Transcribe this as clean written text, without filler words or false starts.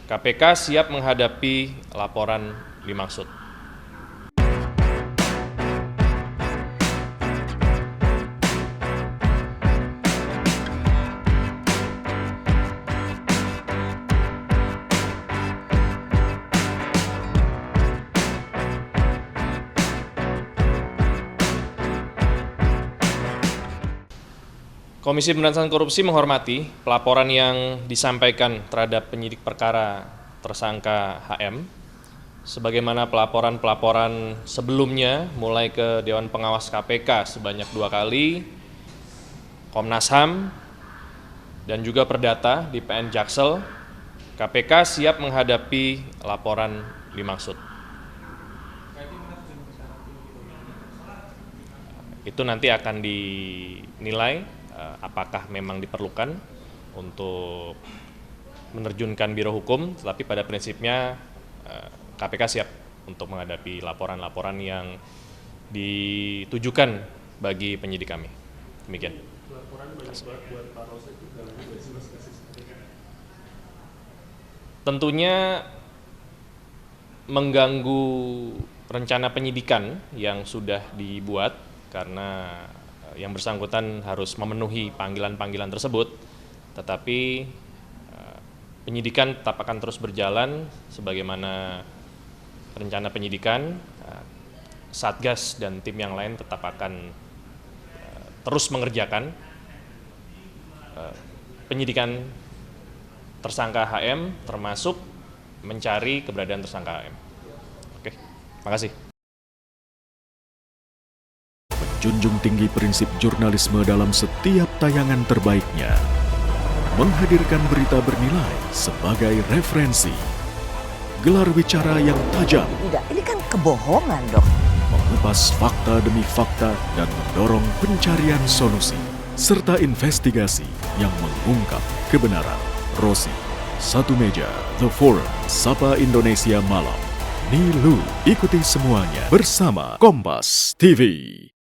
KPK siap menghadapi laporan dimaksud. Komisi Pemberantasan Korupsi menghormati pelaporan yang disampaikan terhadap penyidik perkara tersangka HM, sebagaimana pelaporan-pelaporan sebelumnya mulai ke Dewan Pengawas KPK sebanyak 2 kali, Komnas HAM, dan juga Perdata di PN Jaksel. KPK siap menghadapi laporan dimaksud. Itu nanti akan dinilai apakah memang diperlukan untuk menerjunkan Biro Hukum, tetapi pada prinsipnya KPK siap untuk menghadapi laporan-laporan yang ditujukan bagi penyidik kami. Demikian. Tentunya mengganggu rencana penyidikan yang sudah dibuat karena yang bersangkutan harus memenuhi panggilan-panggilan tersebut, tetapi penyidikan tetap akan terus berjalan sebagaimana rencana penyidikan. Satgas dan tim yang lain tetap akan terus mengerjakan penyidikan tersangka HM, termasuk mencari keberadaan tersangka HM. Oke, makasih. Junjung tinggi prinsip jurnalisme dalam setiap tayangan terbaiknya. Menghadirkan berita bernilai sebagai referensi. Gelar bicara yang tajam. Tidak, ini kan kebohongan, Dok. Mengupas fakta demi fakta dan mendorong pencarian solusi. Serta investigasi yang mengungkap kebenaran. Rosi, Satu Meja, The Forum, Sapa Indonesia Malam. Nilu, ikuti semuanya bersama Kompas TV.